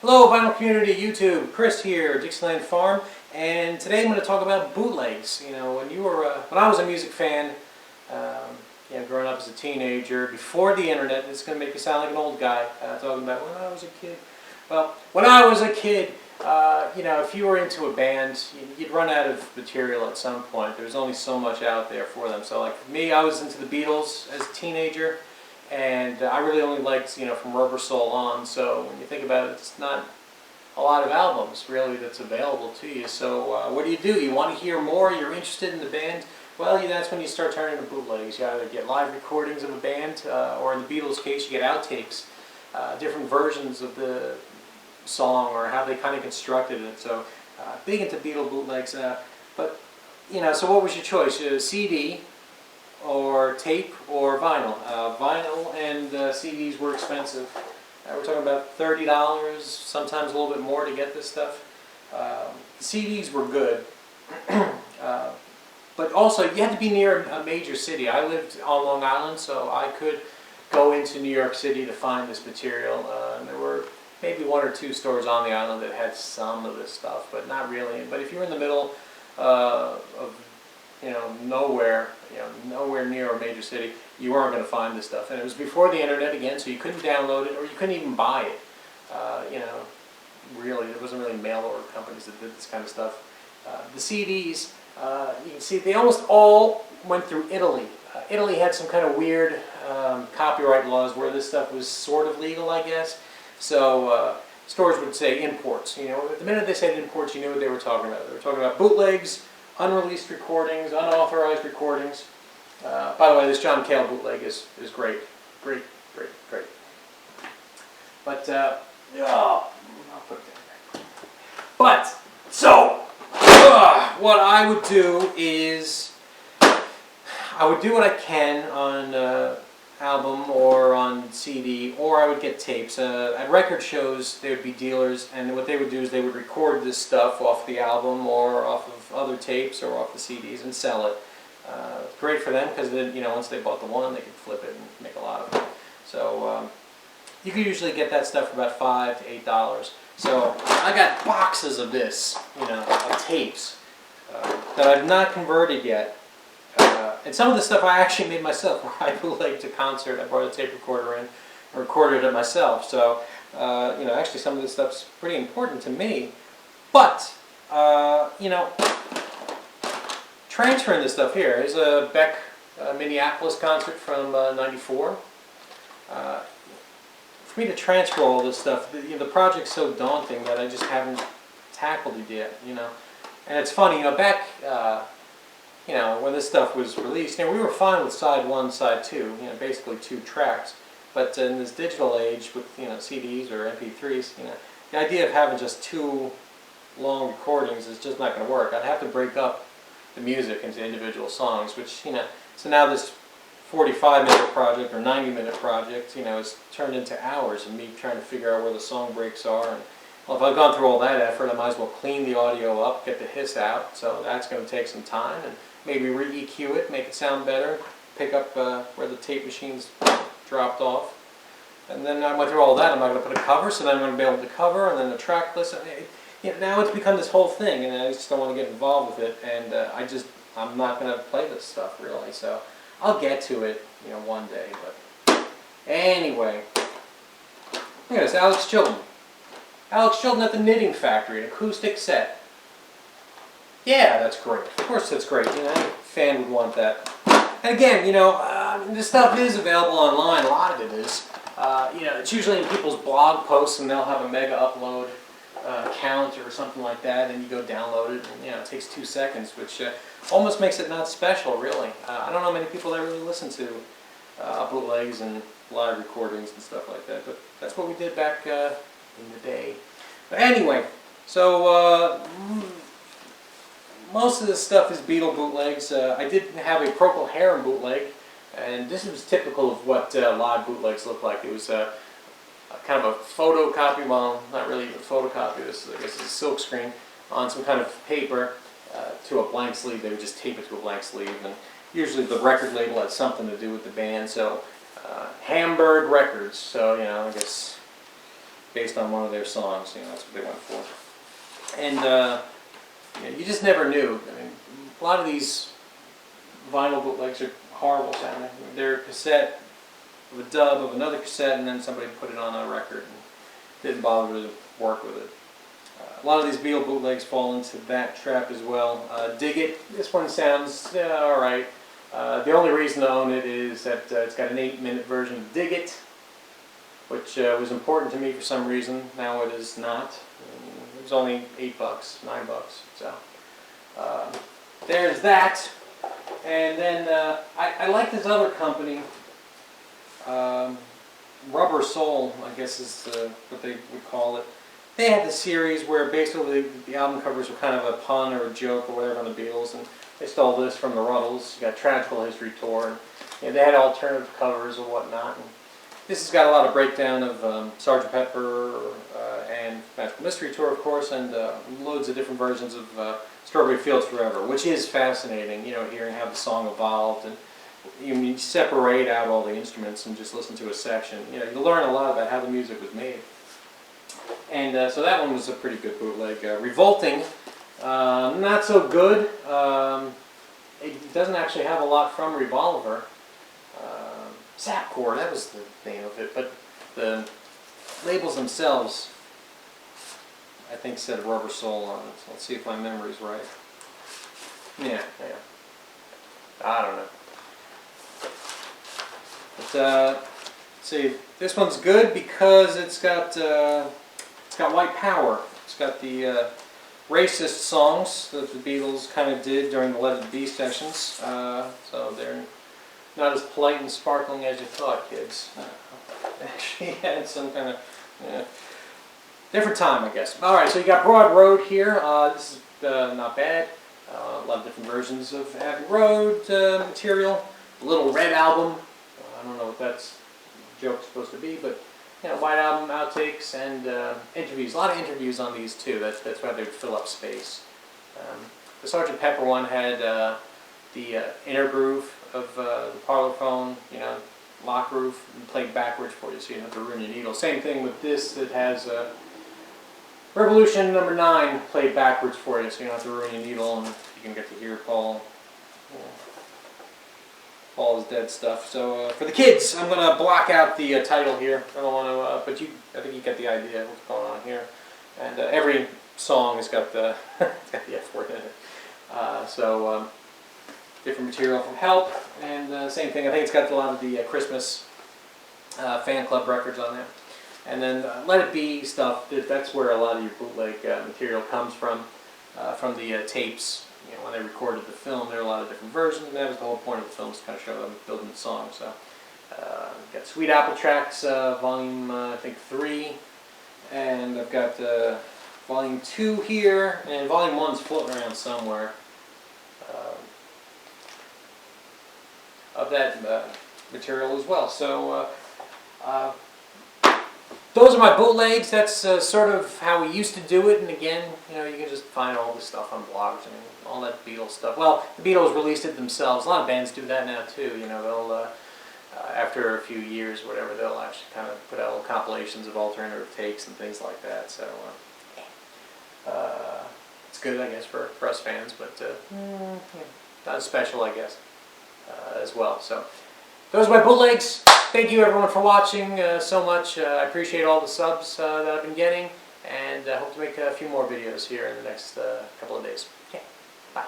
Hello vinyl community, YouTube, Chris here, Dixieland Farm, and today I'm going to talk about bootlegs. You know, when I was a music fan, growing up as a teenager, before the internet, it's going to make me sound like an old guy talking about when I was a kid. Well, when I was a kid, if you were into a band, you'd run out of material at some point. There was only so much out there for them. So like for me, I was into the Beatles as a teenager. And I really only liked, from Rubber Soul on, so when you think about it, it's not a lot of albums, really, that's available to you. So what do? You want to hear more, you're interested in the band? Well, that's when you start turning to bootlegs. You either get live recordings of a band, or in the Beatles' case, you get outtakes, different versions of the song, or how they kind of constructed it. So big into Beatle bootlegs. So what was your choice? CD, or tape, or vinyl. Vinyl and CDs were expensive. We're talking about $30, sometimes a little bit more to get this stuff. The CDs were good, but also you had to be near a major city. I lived on Long Island, so I could go into New York City to find this material. And there were maybe one or two stores on the island that had some of this stuff, but not really. But if you were in the middle of nowhere near a major city, you weren't going to find this stuff. And it was before the internet again, so you couldn't download it, or you couldn't even buy it. Really, there wasn't really mail order companies that did this kind of stuff. The CDs, you can see they almost all went through Italy. Italy had some kind of weird copyright laws where this stuff was sort of legal, I guess. So stores would say imports. The minute they said imports, you knew what they were talking about. They were talking about bootlegs, unreleased recordings, unauthorized recordings. By the way, this John Cale bootleg is great. Great. But, I'll put it down there. What I would do is, I would do what I can on album or on CD, or I would get tapes. At record shows, there would be dealers, and what they would do is they would record this stuff off the album or off of other tapes or off the CDs and sell it. Great for them because then, once they bought the one, they could flip it and make a lot of it. So you could usually get that stuff for about $5 to $8. So I got boxes of this, of tapes that I've not converted yet. And some of the stuff I actually made myself, where I bootlegged to concert. I brought a tape recorder in and recorded it myself. So, actually some of this stuff's pretty important to me. But, transferring this stuff here. Here's a Beck Minneapolis concert from '94. For me to transfer all this stuff, the project's so daunting that I just haven't tackled it yet, And it's funny, back... when this stuff was released, we were fine with side 1, side 2, basically 2 tracks. But in this digital age with, CDs or MP3s, the idea of having just 2 long recordings is just not going to work. I'd have to break up the music into individual songs, which, so now this 45-minute project or 90-minute project, is turned into hours of me trying to figure out where the song breaks are. And, well, if I've gone through all that effort, I might as well clean the audio up, get the hiss out, so that's going to take some time. And maybe re-EQ it, make it sound better, pick up where the tape machines dropped off. And then I went through all that. I'm not going to put a cover, so then I'm going to be able to cover, and then the track list. Now it's become this whole thing, and I just don't want to get involved with it. And I'm not going to play this stuff, really. So I'll get to it, one day. But anyway, look at this, Alex Chilton. Alex Chilton at the Knitting Factory, an acoustic set. Yeah, that's great. Of course that's great. Any fan would want that. And again, this stuff is available online. A lot of it is. It's usually in people's blog posts, and they'll have a mega upload count or something like that, and you go download it, and it takes 2 seconds, which almost makes it not special, really. I don't know many people that really listen to bootlegs and live recordings and stuff like that, but that's what we did back in the day. But anyway, so most of this stuff is Beatle bootlegs. I did have a Procol Harum bootleg, and this was typical of what live bootlegs look like. It was kind of a photocopy, well, not really a photocopy, this I guess is a silk screen, on some kind of paper to a blank sleeve. They would just tape it to a blank sleeve, and usually the record label had something to do with the band, so Hamburg Records, so I guess based on one of their songs. That's what they went for. And you just never knew. I mean, a lot of these vinyl bootlegs are horrible sounding. They're a cassette of a dub of another cassette, and then somebody put it on a record and didn't bother to work with it. A lot of these Beatle bootlegs fall into that trap as well. Dig It. This one sounds alright. The only reason to own it is that it's got an 8-minute version of Dig It, which was important to me for some reason. Now it is not. It was only $8, $9. So there's that. And then I like this other company, Rubber Soul, I guess is what they would call it. They had the series where basically the album covers were kind of a pun or a joke or whatever on the Beatles, and they stole this from the Ruddles. You got Tragical History Tour, and they had alternative covers and whatnot. And this has got a lot of breakdown of Sgt. Pepper and Magical Mystery Tour, of course, and loads of different versions of Strawberry Fields Forever, which is fascinating, hearing how the song evolved. And you separate out all the instruments and just listen to a section. You learn a lot about how the music was made. And so that one was a pretty good bootleg. Revolting, not so good. It doesn't actually have a lot from Revolver. Sapcore, that was the name of it, but the labels themselves, I think, said Rubber Soul on it. So let's see if my memory's right. Yeah. I don't know. But see, this one's good because it's got white power. It's got the racist songs that the Beatles kind of did during the Let It Be sessions. So they're not as polite and sparkling as you thought, kids. Actually had some kind of different time, I guess. All right, so you got Broad Road here. This is not bad. A lot of different versions of Abbey Road material. Little Red album. I don't know what that's joke supposed to be, but White Album outtakes and interviews. A lot of interviews on these too. That's why they would fill up space. The Sgt. Pepper one had the inner groove of the Parlophone, lock groove, and played backwards for you, so you don't have to ruin your needle. Same thing with this that has Revolution number 9 played backwards for you, so you don't have to ruin your needle, and you can get to hear Paul. Paul is dead stuff. So for the kids, I'm going to block out the title here. I don't want to, but I think you get the idea of what's going on here. And every song has got the it's got the F word in it. So different material from Help, and same thing. I think it's got a lot of the Christmas fan club records on there. And then Let It Be stuff. That's where a lot of your bootleg material comes from the tapes. When they recorded the film, there were a lot of different versions, and that was the whole point of the film, to kind of show them building the song. So, got Sweet Apple Tracks, volume, I think 3, and I've got volume 2 here, and volume 1's floating around somewhere of that material as well. So, those are my bootlegs. That's sort of how we used to do it, and again, you can just find all this stuff on blogs. I mean, all that Beatles stuff. Well, the Beatles released it themselves. A lot of bands do that now too. They'll after a few years, whatever, they'll actually kind of put out little compilations of alternative takes and things like that. So it's good, I guess, for us fans, but not as special, I guess, as well. So those are my bootlegs. Thank you everyone for watching so much. I appreciate all the subs that I've been getting, and I hope to make a few more videos here in the next couple of days. Okay, bye.